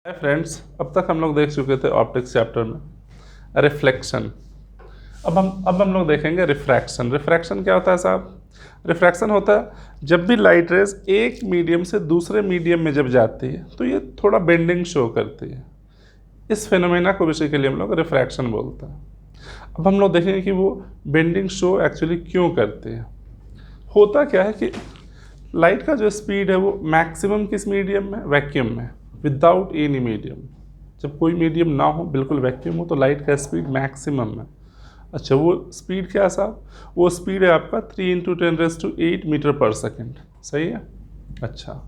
Hi friends, अब तक हम लोग देख चुके थे ऑप्टिक्स चैप्टर में रिफ्लेक्शन। अब हम लोग देखेंगे रिफ्रैक्शन। रिफ्रैक्शन क्या होता है साहब? रिफ्रैक्शन होता है जब भी लाइट रेज एक मीडियम से दूसरे मीडियम में जब जाती है तो ये थोड़ा बेंडिंग शो करती है। इस फिनोमेना को बेसिकली हम लोग रिफ्रैक्शन बोलते हैं। अब हम लोग देखेंगे कि वो बेंडिंग शो एक्चुअली क्यों करती है। होता क्या है कि लाइट का जो स्पीड है वो मैक्सिमम किस मीडियम में? वैक्यूम में, विदाउट एनी मीडियम। जब कोई मीडियम ना हो, बिल्कुल वैक्यूम हो, तो लाइट का स्पीड मैक्सिमम है। अच्छा, वो स्पीड क्या साहब? वो स्पीड है आपका 3 × 10⁸ मीटर पर सेकेंड। सही है। अच्छा,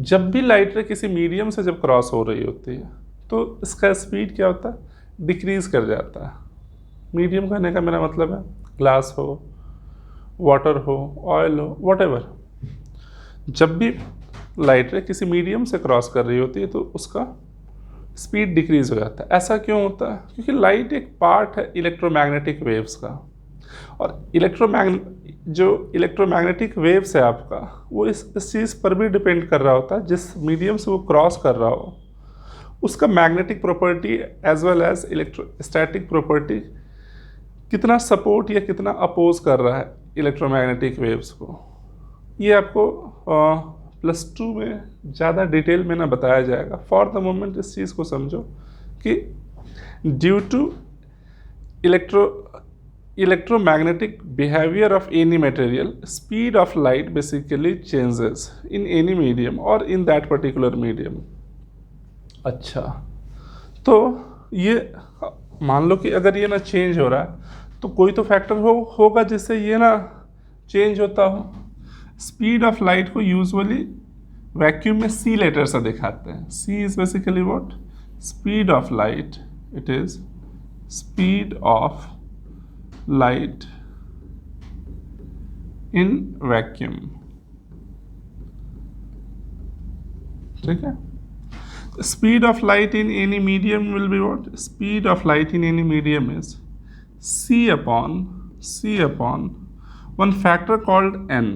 जब भी लाइट रे किसी मीडियम से जब क्रॉस हो रही होती है तो इसका स्पीड क्या होता है? डिक्रीज कर जाता है। मीडियम कहने का मेरा मतलब है ग्लास हो, वाटर हो, ऑयल हो, वॉटेवर। जब भी लाइट रे किसी मीडियम से क्रॉस कर रही होती है तो उसका स्पीड डिक्रीज हो जाता है। ऐसा क्यों होता है? क्योंकि लाइट एक पार्ट है इलेक्ट्रोमैग्नेटिक वेव्स का, और इलेक्ट्रोमैग्नेटिक वेव्स है आपका, वो इस चीज़ पर भी डिपेंड कर रहा होता है जिस मीडियम से वो क्रॉस कर रहा हो उसका magnetic property as well as electrostatic property कितना सपोर्ट या कितना अपोज कर रहा है इलेक्ट्रोमैग्नेटिक वेव्स को। ये आपको +2 में ज़्यादा डिटेल में ना बताया जाएगा। फॉर द मोमेंट इस चीज़ को समझो कि due to electro electromagnetic behaviour of any material, speed of light basically changes in any medium और इन दैट पर्टिकुलर मीडियम। अच्छा, तो ये मान लो कि अगर ये ना चेंज हो रहा है तो कोई तो फैक्टर होगा जिससे ये ना चेंज होता हो। स्पीड ऑफ लाइट को यूजुअली वैक्यूम में सी लेटर से दिखाते हैं। C is basically what? Speed of light. It is speed of light in vacuum. ठीक है। Speed of light in any medium will be what? Speed of light in any medium is c upon one factor called n,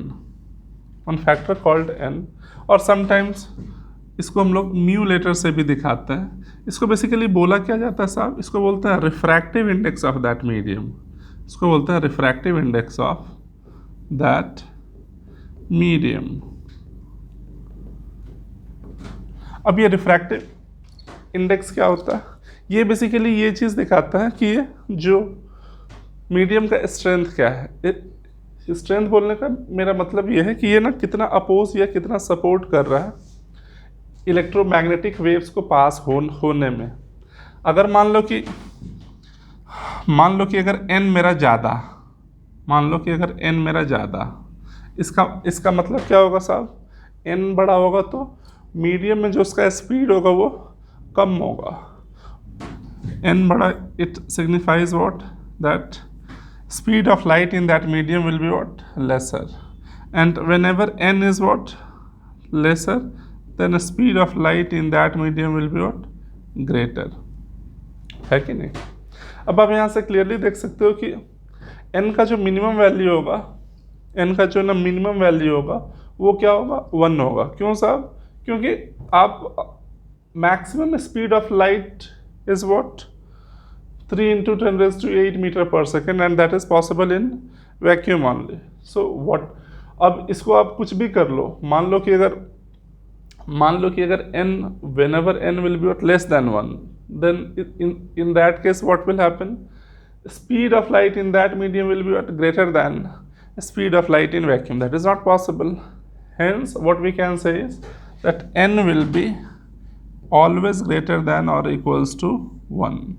और sometimes इसको हम लोग mu letter से भी दिखाते हैं। इसको बेसिकली बोला क्या जाता है साहब? इसको बोलते हैं refractive index of that medium. इसको बोलते हैं refractive index of that medium. अब ये रिफ्रैक्टिव इंडेक्स क्या होता है? ये बेसिकली ये चीज़ दिखाता है कि ये जो मीडियम का स्ट्रेंथ क्या है। स्ट्रेंथ बोलने का मेरा मतलब ये है कि ये ना कितना अपोज या कितना सपोर्ट कर रहा है इलेक्ट्रोमैग्नेटिक वेव्स को पास होने में। अगर मान लो कि अगर n मेरा ज़्यादा, इसका मतलब क्या होगा साहब? n बड़ा होगा तो मीडियम में जो उसका स्पीड होगा वो कम होगा। n बड़ा, it signifies what? That speed of light in that medium will be what? Lesser. And whenever n is what? Lesser, then speed of light in that medium will be what? Greater. है कि नहीं? अब आप यहाँ से clearly देख सकते हो कि n का जो मिनिमम वैल्यू होगा, वो क्या होगा? 1 होगा। क्यों साहब? क्योंकि आप maximum speed of light is what? 3 × 10⁸ metre per second, and that is possible in vacuum only. So what, अब इसको आप कुछ भी कर लो। मान लो कि अगर n, whenever n will be less than 1, then in that case what will happen? Speed of light in that medium will be greater than speed of light in vacuum. That is not possible. Hence what we can say is that n will be always greater than or equals to 1.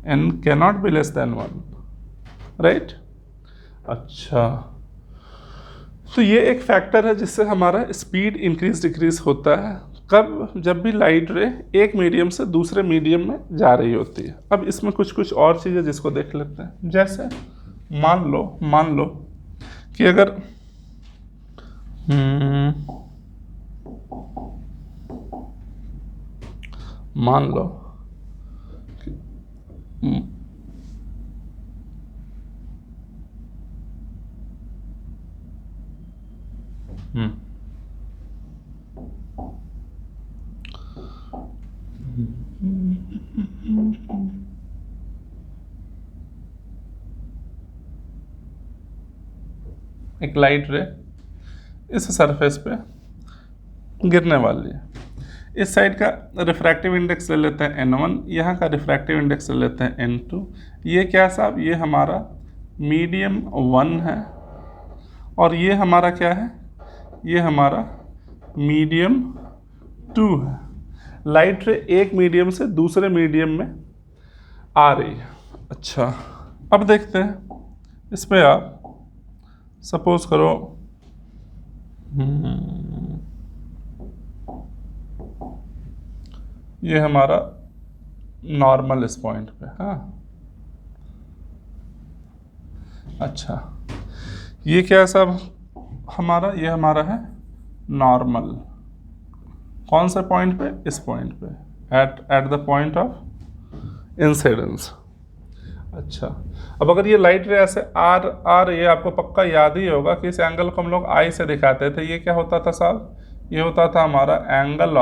n cannot be less than 1, right? अच्छा, तो ये एक factor है जिससे हमारा speed increase decrease होता है। कब? जब भी लाइट रे एक मीडियम से दूसरे मीडियम में जा रही होती है। अब इसमें कुछ और चीज़ें जिसको देख लेते हैं। जैसे मान लो कि अगर मान लो एक लाइट रे इस सरफेस पे गिरने वाली है। इस साइड का रिफ्रैक्टिव इंडेक्स ले लेते हैं n1, यहाँ का रिफ्रैक्टिव इंडेक्स ले लेते हैं n2। ये क्या साहब, ये हमारा मीडियम 1 है और ये हमारा क्या है, ये हमारा मीडियम 2 है। लाइट रे एक मीडियम से दूसरे मीडियम में आ रही है। अच्छा, अब देखते हैं इस पे आप सपोज करो ये हमारा नॉर्मल इस पॉइंट पे। हाँ, अच्छा, ये क्या है साहब हमारा, ये हमारा है नॉर्मल। कौन से पॉइंट पे, इस पॉइंट पे, at the point of incidence. अच्छा, अब अगर ये लाइट रे ऐसे आ रही है, आपको पक्का याद ही होगा कि इस एंगल को हम लोग आई से दिखाते थे। ये क्या होता था साहब, ये होता था हमारा एंगल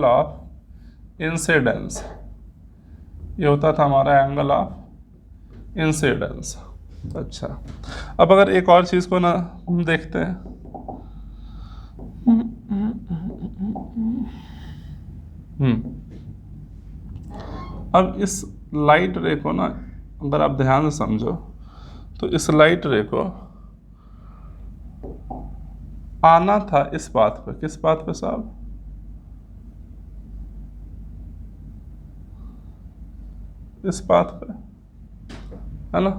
ऑफ इंसिडेंस। ये होता था हमारा एंगल ऑफ इंसिडेंस। अच्छा, अब अगर एक और चीज़ को ना हम देखते हैं, अब इस लाइट रे को ना अगर आप ध्यान से समझो तो इस लाइट रे को आना था इस बात पे। किस बात पे साहब, इस बात पे, है ना।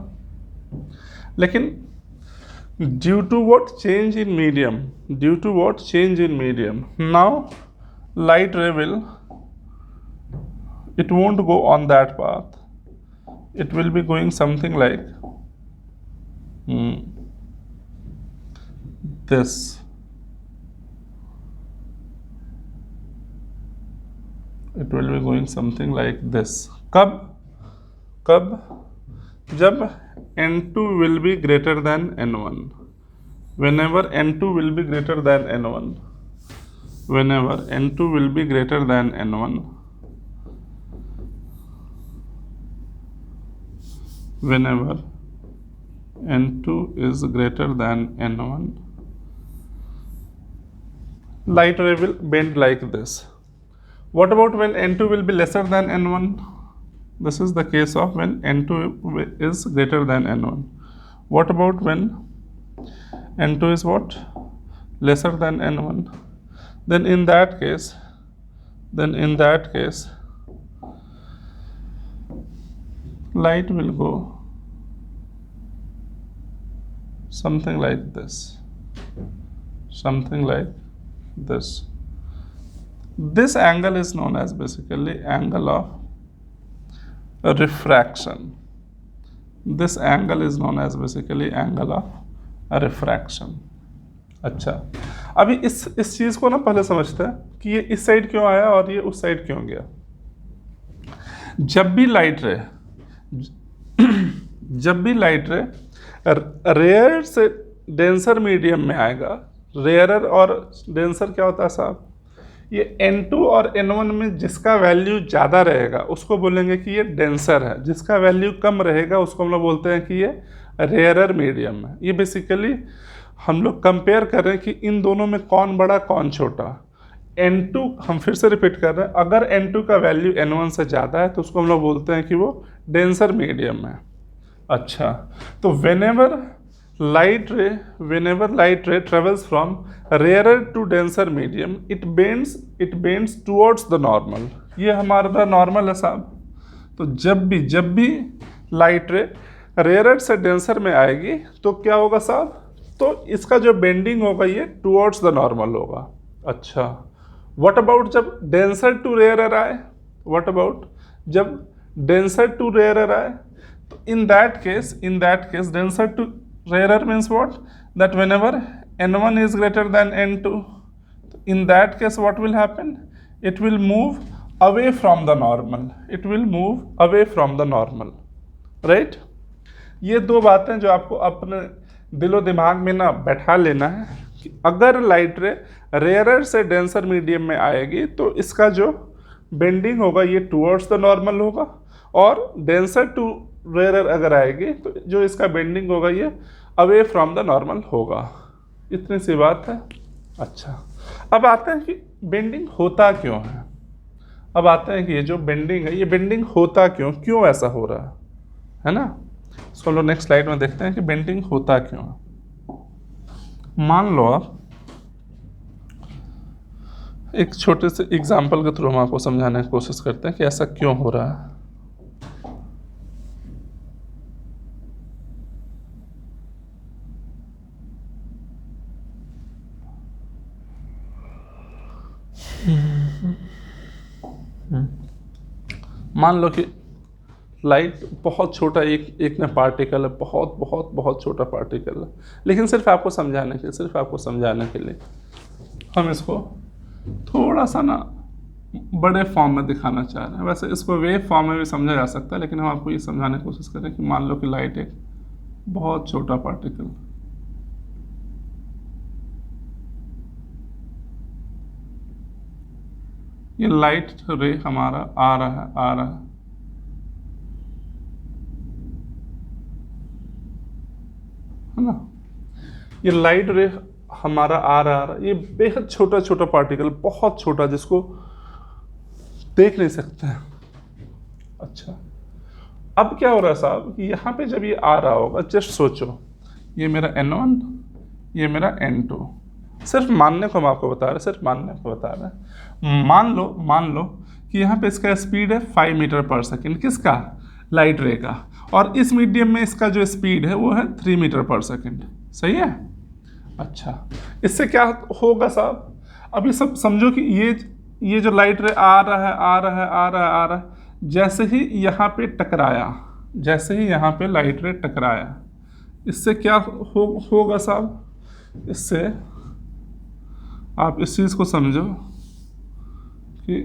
लेकिन due to what, change in medium, due to what, change in medium, now light ray will, it won't go on that path, it will be going something like this. It will be going something like this. कब जब n2 will be greater than n1, whenever n2 will be greater than n1, whenever n2 will be greater than n1, whenever n2 is greater than n1, light ray will bend like this. What about when n2 will be lesser than n1? This is the case of when n2 is greater than n1. What about when n2 is what, lesser than n1? Then in that case, light will go something like this, something like this. This angle is known as basically angle of refraction. This angle is known as basically angle of refraction. अच्छा, अभी इस चीज़ को ना पहले समझते हैं कि ये इस साइड क्यों आया और ये उस साइड क्यों गया। जब भी लाइट रे रेयर से डेंसर मीडियम में आएगा, रेयरर और डेंसर क्या होता है साहब, ये n2 और n1 में जिसका वैल्यू ज़्यादा रहेगा उसको बोलेंगे कि ये डेंसर है, जिसका वैल्यू कम रहेगा उसको हम लोग बोलते हैं कि ये रेयरर मीडियम है। ये बेसिकली हम लोग कंपेयर कर रहे हैं कि इन दोनों में कौन बड़ा कौन छोटा। n2, हम फिर से रिपीट कर रहे हैं, अगर n2 का वैल्यू n1 से ज़्यादा है तो उसको हम लोग बोलते हैं कि वो डेंसर मीडियम है। अच्छा, तो whenever light ray travels from rarer to denser medium, it bends towards the normal. ये हमारा नॉर्मल है साहब। तो जब भी लाइट रे रेयर से डेंसर में आएगी तो क्या होगा साहब, तो इसका जो बेंडिंग होगा ये टुवर्ड्स द नॉर्मल होगा। अच्छा, व्हाट अबाउट जब डेंसर टू रेयर आए, व्हाट अबाउट जब डेंसर टू रेयर आए, तो in that case denser to rare means what, that whenever n1 is greater than n2, in that case what will happen, it will move away from the normal, it will move away from the normal, right? ये दो बातें जो आपको अपने दिलो दिमाग में ना बैठा लेना है कि अगर लाइट रे रेयरर से डेंसर मीडियम में आएगी तो इसका जो बेंडिंग होगा ये टूवर्ड्स द नॉर्मल होगा, और डेंसर टू रेयर अगर आएगी तो जो इसका बेंडिंग होगा ये अवे फ्रॉम द नॉर्मल होगा। इतनी सी बात है। अच्छा, अब आते हैं कि बेंडिंग होता क्यों है। अब आते हैं कि ये जो बेंडिंग है ये बेंडिंग होता क्यों ऐसा हो रहा है ना। इसको हम लोग नेक्स्ट स्लाइड में देखते हैं कि बेंडिंग होता क्यों है। मान लो आप एक छोटे से एग्जाम्पल के थ्रू हम आपको समझाने की कोशिश करते हैं कि ऐसा क्यों हो रहा है। मान लो कि लाइट बहुत छोटा एक में पार्टिकल है, बहुत बहुत बहुत छोटा पार्टिकल है, लेकिन सिर्फ आपको समझाने के लिए हम इसको थोड़ा सा ना बड़े फॉर्म में दिखाना चाह रहे हैं। वैसे इसको वेव फॉर्म में भी समझा जा सकता है, लेकिन हम आपको ये समझाने की कोशिश करें कि मान लो कि लाइट एक बहुत छोटा पार्टिकल, ये लाइट रे हमारा आ रहा है है ना। ये लाइट रे हमारा आ रहा है, ये बेहद छोटा पार्टिकल, बहुत छोटा, जिसको देख नहीं सकते हैं। अच्छा, अब क्या हो रहा है साहब कि यहाँ पे जब ये आ रहा होगा, जस्ट सोचो ये मेरा N1, ये मेरा N2, सिर्फ मानने को हम आपको बता रहे हैं। मान लो कि यहाँ पे इसका स्पीड है 5 मीटर पर सेकेंड, किसका, लाइट रे का, और इस मीडियम में इसका जो स्पीड है वो है 3 मीटर पर सेकेंड। सही है। अच्छा, इससे क्या होगा साहब, अभी सब समझो कि ये जो लाइट रे आ रहा है, जैसे ही यहाँ पे लाइट रे टकराया, इससे क्या होगा साहब, इससे आप इस चीज़ को समझो कि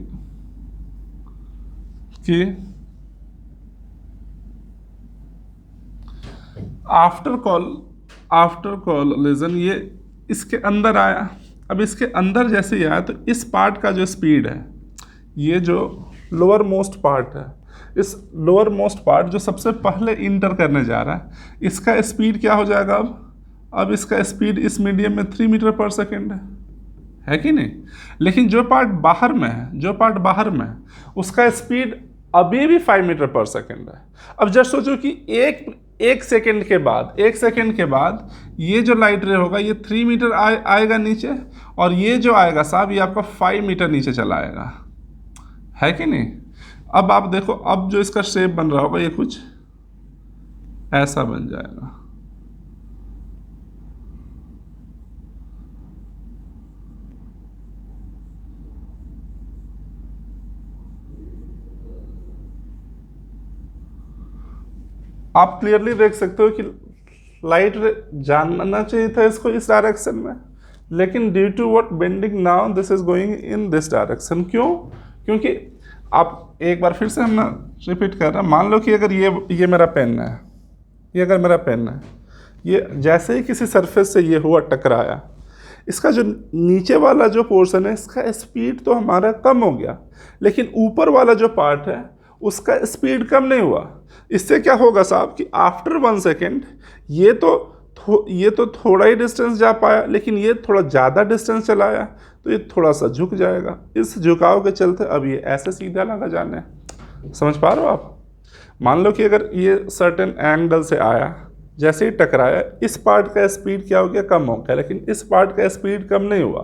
आफ्टर कॉलिजन ये इसके अंदर आया। अब इसके अंदर जैसे ही आया तो इस पार्ट का जो स्पीड है, ये जो लोअर मोस्ट पार्ट है, इस लोअर मोस्ट पार्ट जो सबसे पहले इंटर करने जा रहा है, इसका स्पीड क्या हो जाएगा अब इसका स्पीड इस मीडियम में 3 मीटर पर सेकेंड है कि नहीं। लेकिन जो पार्ट बाहर में है उसका स्पीड अभी भी 5 मीटर पर सेकेंड है। अब जस्ट सोचो कि एक सेकेंड के बाद ये जो लाइट रे होगा ये 3 मीटर आएगा नीचे, और ये जो आएगा साहब ये आपका 5 मीटर नीचे चला आएगा, है कि नहीं। अब आप देखो, अब जो इसका शेप बन रहा होगा ये कुछ ऐसा बन जाएगा। आप क्लियरली देख सकते हो कि लाइट जानना चाहिए था इसको इस डायरेक्शन में, लेकिन due to what bending now this is going in this direction. क्योंकि आप एक बार फिर से हम रिपीट कर रहे हैं। मान लो कि अगर ये मेरा पेन है, ये जैसे ही किसी सरफेस से ये हुआ टकराया, इसका जो नीचे वाला जो पोर्शन है इसका स्पीड तो हमारा कम हो गया, लेकिन ऊपर वाला जो पार्ट है उसका स्पीड कम नहीं हुआ। इससे क्या होगा साहब कि आफ्टर 1 सेकेंड ये तो थोड़ा ही डिस्टेंस जा पाया, लेकिन ये थोड़ा ज़्यादा डिस्टेंस चलाया तो ये थोड़ा सा झुक जाएगा। इस झुकाव के चलते अब ये ऐसे सीधा लगा जाने। समझ पा रहे हो आप। मान लो कि अगर ये सर्टेन एंगल से आया, जैसे ही टकराया, इस पार्ट का स्पीड क्या हो गया, कम हो गया, लेकिन इस पार्ट का स्पीड कम नहीं हुआ।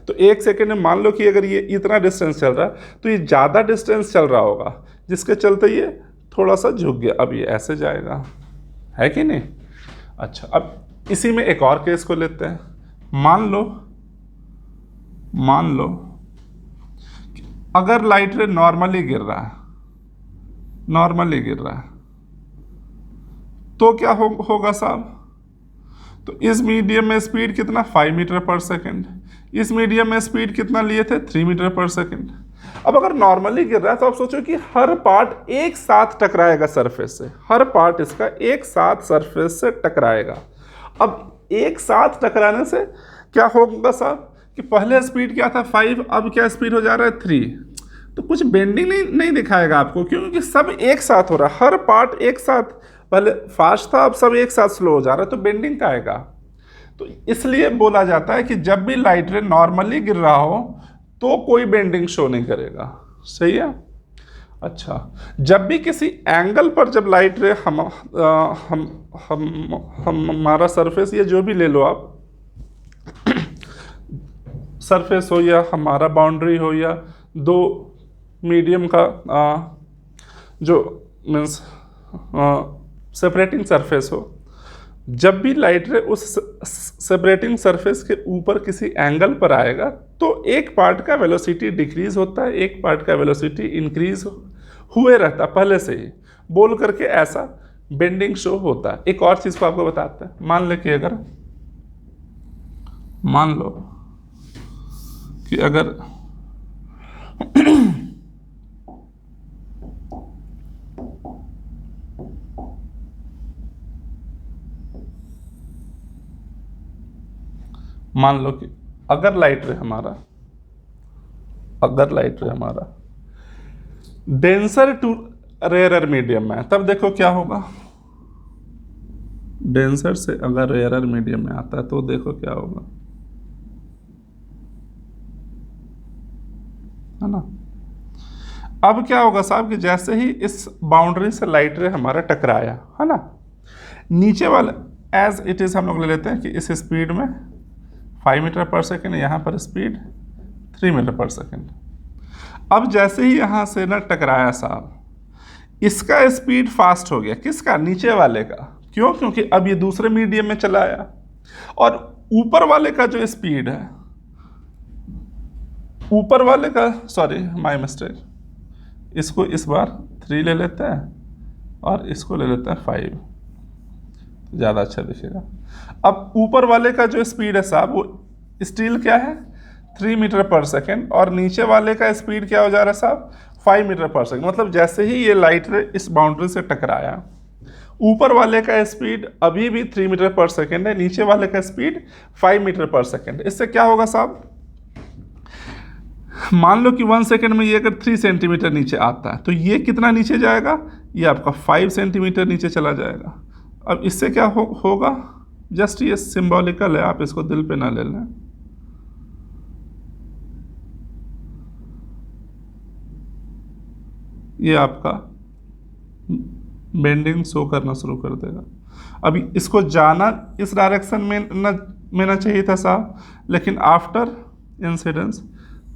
तो 1 सेकेंड में मान लो कि अगर ये इतना डिस्टेंस चल रहा है तो ये ज़्यादा डिस्टेंस चल रहा होगा, जिसके चलते ये थोड़ा सा झुक गया। अब ये ऐसे जाएगा, है कि नहीं। अच्छा, अब इसी में एक और केस को लेते हैं। मान लो अगर लाइट रे नॉर्मली गिर रहा है तो क्या होगा साहब, तो इस मीडियम में स्पीड कितना, 5 मीटर पर सेकेंड, इस मीडियम में स्पीड कितना लिए थे, 3 मीटर पर सेकेंड। अब अगर नॉर्मली गिर रहा है तो आप सोचो कि हर पार्ट एक साथ टकराएगा सरफेस से, हर पार्ट इसका एक साथ सरफेस से टकराएगा। अब एक साथ टकराने से क्या होगा साहब कि पहले स्पीड क्या था 5, अब क्या स्पीड हो जा रहा है 3। तो कुछ बेंडिंग नहीं दिखाएगा आपको, क्योंकि सब एक साथ हो रहा है, हर पार्ट एक साथ, पहले फास्ट था अब सब एक साथ स्लो हो जा रहा है, तो बेंडिंग का आएगा। तो इसलिए बोला जाता है कि जब भी लाइट रे नॉर्मली गिर रहा हो तो कोई बेंडिंग शो नहीं करेगा। सही है। अच्छा, जब भी किसी एंगल पर जब लाइट रे हमारा सरफेस या जो भी ले लो आप, सरफेस हो या हमारा बाउंड्री हो या दो मीडियम का जो मीन्स सेपरेटिंग सरफेस हो, जब भी लाइट रे उस सेपरेटिंग सरफेस के ऊपर किसी एंगल पर आएगा तो एक पार्ट का वेलोसिटी डिक्रीज होता है, एक पार्ट का वेलोसिटी इंक्रीज हुए रहता है पहले से ही, बोल करके ऐसा बेंडिंग शो होता है। एक और चीज़ को आपको बताते हैं, मान लो कि अगर मान लो कि अगर मान लो कि अगर लाइट रे हमारा डेंसर टू रेयरर मीडियम में है, तब देखो क्या होगा। डेंसर से अगर रेयरर मीडियम में आता है तो देखो क्या होगा, है ना। अब क्या होगा साहब कि जैसे ही इस बाउंड्री से लाइट रे हमारा टकराया, है ना, नीचे वाला एज इट इज हम लोग ले लेते हैं कि इस स्पीड में 5 मीटर पर सेकेंड, यहाँ पर स्पीड 3 मीटर पर सेकेंड। अब जैसे ही यहाँ से ना टकराया साहब, इसका स्पीड फास्ट हो गया, किसका, नीचे वाले का। क्यों, क्योंकि अब ये दूसरे मीडियम में चला आया, और ऊपर वाले का जो स्पीड है, ऊपर वाले का, सॉरी माय मिस्टेक, इसको इस बार 3 ले लेते हैं और इसको ले लेते हैं 5, ज़्यादा अच्छा दिखेगा। अब ऊपर वाले का जो स्पीड है साहब वो स्टिल क्या है, 3 मीटर पर सेकेंड, और नीचे वाले का स्पीड क्या हो जा रहा है साहब, 5 मीटर पर सेकेंड। मतलब जैसे ही ये लाइट रे इस बाउंड्री से टकराया, ऊपर वाले का स्पीड अभी भी 3 मीटर पर सेकेंड है, नीचे वाले का स्पीड 5 मीटर पर सेकेंड। इससे क्या होगा साहब, मान लो कि 1 सेकेंड में ये अगर 3 सेंटीमीटर नीचे आता है तो ये कितना नीचे जाएगा, ये आपका 5 सेंटीमीटर नीचे चला जाएगा। अब इससे क्या होगा, जस्ट ये सिंबॉलिकल है, आप इसको दिल पे ना ले लें। ये आपका बेंडिंग शो करना शुरू कर देगा। अभी इसको जाना इस डायरेक्शन में ना चाहिए था साहब, लेकिन after incidence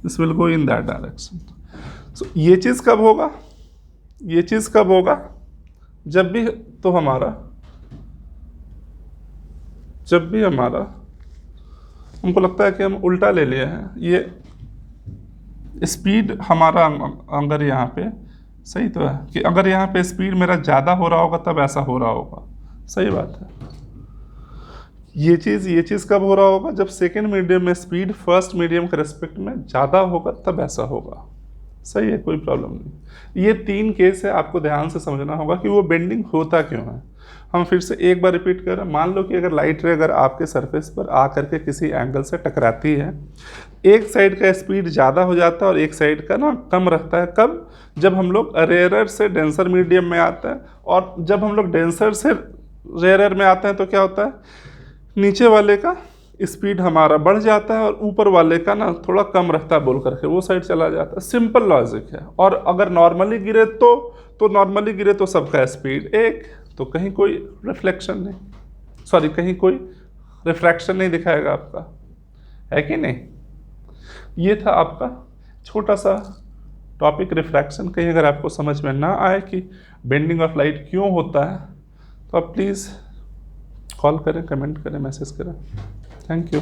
this will go in that direction. So ये चीज़ कब होगा, ये चीज़ कब होगा, जब भी हमारा हमको लगता है कि हम उल्टा ले लिए हैं, ये स्पीड हमारा अगर यहाँ पे सही तो है कि अगर यहाँ पे स्पीड मेरा ज़्यादा हो रहा होगा तब ऐसा हो रहा होगा, सही बात है। ये चीज़ कब हो रहा होगा, जब सेकेंड मीडियम में स्पीड फर्स्ट मीडियम के रेस्पेक्ट में ज़्यादा होगा तब ऐसा होगा, सही है, कोई प्रॉब्लम नहीं। ये 3 केस है, आपको ध्यान से समझना होगा कि वो बेंडिंग होता क्यों है। हम फिर से एक बार रिपीट कर रहे हैं, मान लो कि अगर लाइट रे अगर आपके सरफेस पर आ करके किसी एंगल से टकराती है, एक साइड का स्पीड ज़्यादा हो जाता है और एक साइड का ना कम रहता है। कब, जब हम लोग रेयरर से डेंसर मीडियम में आते हैं, और जब हम लोग डेंसर से रेयरर में आते हैं तो क्या होता है, नीचे वाले का स्पीड हमारा बढ़ जाता है और ऊपर वाले का ना थोड़ा कम रहता है, बोल करके वो साइड चला जाता है। सिंपल लॉजिक है। और अगर नॉर्मली गिरे तो नॉर्मली गिरे तो सबका स्पीड एक, तो कहीं कोई रिफ्लेक्शन नहीं, सॉरी कहीं कोई रिफ्रैक्शन नहीं दिखाएगा आपका, है कि नहीं। ये था आपका छोटा सा टॉपिक रिफ्रैक्शन। कहीं अगर आपको समझ में ना आए कि बेंडिंग ऑफ लाइट क्यों होता है तो आप प्लीज़ कॉल करें, कमेंट करें, मैसेज करें। Thank you.